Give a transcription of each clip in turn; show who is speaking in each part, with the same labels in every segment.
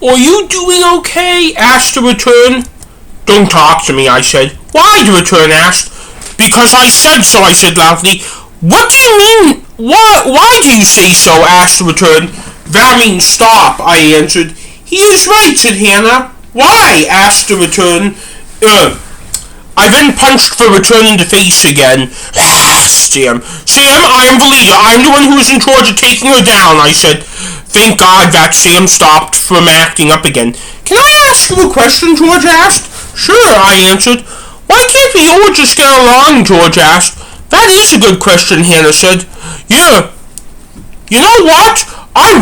Speaker 1: Are you doing okay? Asked the return. Don't talk to me, I said. Why? The return asked. Because I said so, I said loudly. What do you mean? Why do you say so? Asked the return. That means stop, I answered. He is right, said Hannah. Why? Asked the return. I then punched the return in the face again. Sam, I am the leader. I am the one who is in charge of taking her down, I said. Thank God that Sam stopped from acting up again. Can I ask you a question? George asked. Sure, I answered. Why can't we all just get along? George asked. That is a good question, Hannah said. Yeah. You know what? I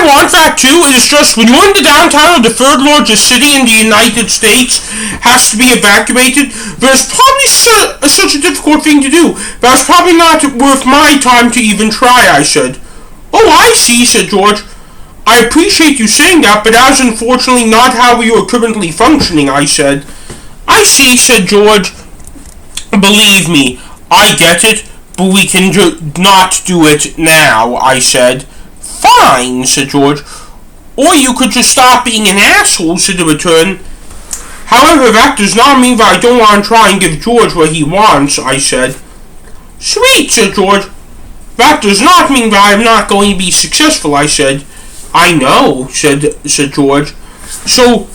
Speaker 1: want that too. It is just when you're in the downtown of the third largest city in the United States has to be evacuated, there's probably such a difficult thing to do. That's probably not worth my time to even try, I said. Oh, I see, said George. I appreciate you saying that, but that is unfortunately not how we are currently functioning, I said. I see, said George. Believe me, I get it, but we can not do it now, I said. Fine, said George. Or you could just stop being an asshole, said the return. However, that does not mean that I don't want to try and give George what he wants, I said. Sweet, said George. That does not mean that I am not going to be successful, I said. I know, said George. So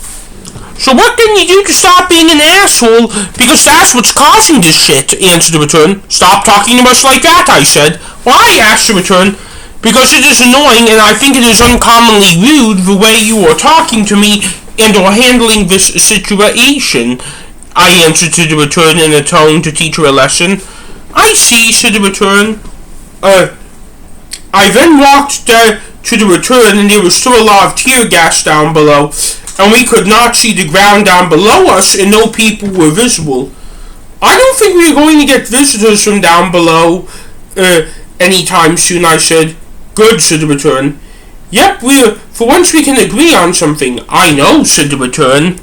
Speaker 1: what can you do to stop being an asshole? Because that's what's causing this shit, answered the return. Stop talking to us like that, I said. Why? Asked the return. Because it is annoying, and I think it is uncommonly rude the way you are talking to me and are handling this situation, I answered to the return in a tone to teach her a lesson. I see, said the return. I then walked to the return, and there was still a lot of tear gas down below, and we could not see the ground down below us, and no people were visible. I don't think we are going to get visitors from down below anytime soon, I said. Good, said the return. Yep, for once we can agree on something. I know, said the return.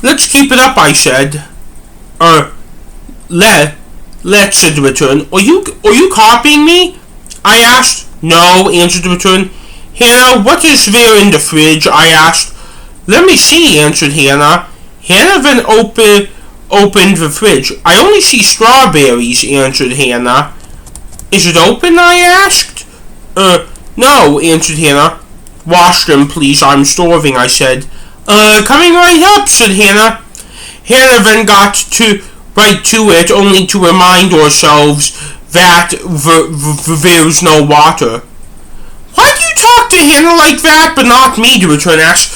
Speaker 1: Let's keep it up, I said. Let's, said the return. Are you copying me? I asked. No, answered the return. Hannah, what is there in the fridge? I asked. Let me see, answered Hannah. Hannah then opened the fridge. I only see strawberries, answered Hannah. Is it open? I asked. No, answered Hannah. Wash them, please. I'm starving, I said. Coming right up, said Hannah. Hannah then got right to it, only to remind ourselves that there's no water. Why do you talk to Hannah like that, but not me? The return asked.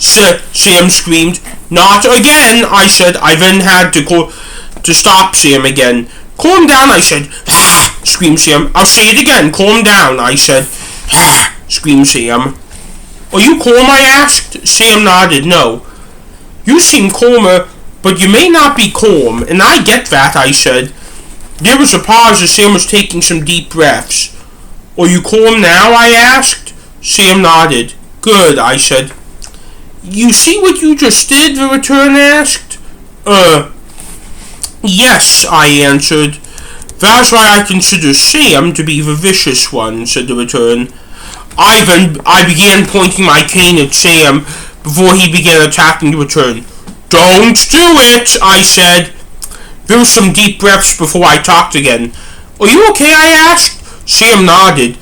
Speaker 1: Sam screamed. Not again, I said. I then had to stop Sam again. Calm down, I said. Screamed Sam. I'll say it again. Calm down, I said. Screamed Sam. Are you calm? I asked. Sam nodded. No. You seem calmer, but you may not be calm, and I get that, I said. There was a pause as Sam was taking some deep breaths. Are you calm now? I asked. Sam nodded. Good, I said. You see what you just did? The return asked. Yes, I answered. That's why I consider Sam to be the vicious one, said the return. I began pointing my cane at Sam before he began attacking the return. Don't do it, I said. There were some deep breaths before I talked again. Are you okay? I asked. Sam nodded.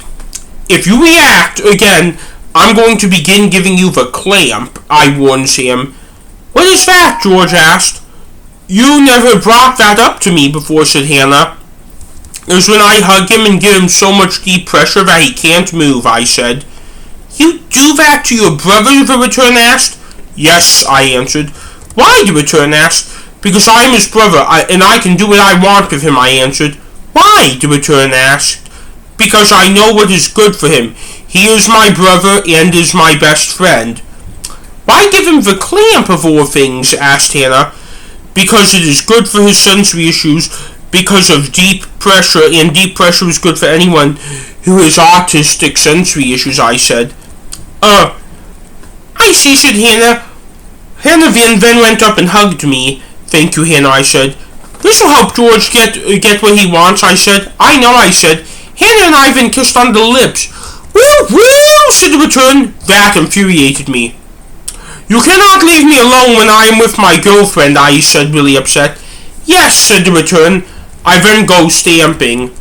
Speaker 1: If you react again, I'm going to begin giving you the clamp, I warned Sam. What is that? George asked. You never brought that up to me before, said Hannah. It was when I hug him and give him so much deep pressure that he can't move, I said. You do that to your brother? The return asked. Yes, I answered. Why? The return asked. Because I am his brother, and I can do what I want with him, I answered. Why? The return asked. Because I know what is good for him. He is my brother and is my best friend. Why give him the clamp of all things? Asked Hannah. Because it is good for his sensory issues, because of deep pressure, and deep pressure is good for anyone who has autistic sensory issues, I said. I see, said Hannah. Hannah then went up and hugged me. Thank you, Hannah, I said. This will help George get what he wants, I said. I know, I said. Hannah and I then kissed on the lips. Woo, woo, said the return. That infuriated me. You cannot leave me alone when I am with my girlfriend, I said, really upset. Yes, said the return. I then go stamping.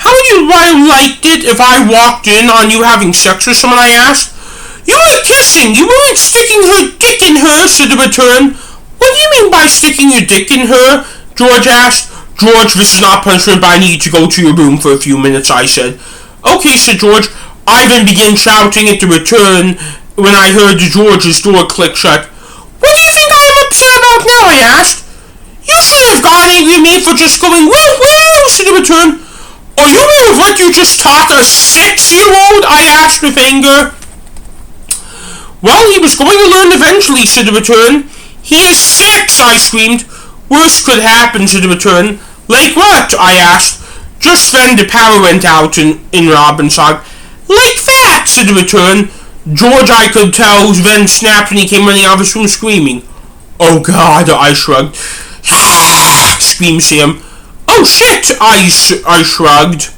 Speaker 1: How would you have liked it if I walked in on you having sex with someone, I asked. You were kissing. You weren't sticking her dick in her, said the return. What do you mean by sticking your dick in her? George asked. George, this is not punishment, but I need to go to your room for a few minutes, I said. Okay, said George. I then began shouting at the return when I heard George's door click shut. What do you think I am upset about now, I asked. You should have gotten angry at me for just going, woo, woo, said the return. Are you aware of what you just taught a 6-year-old? I asked with anger. Well, he was going to learn eventually, said the return. He is 6, I screamed. Worse could happen, said the return. Like what? I asked. Just then the power went out in Robbinsog. Like that, said the return. George, I could tell, then snapped when he came running out of his room screaming. Oh God, I shrugged. Screamed Sam. Oh shit, I shrugged.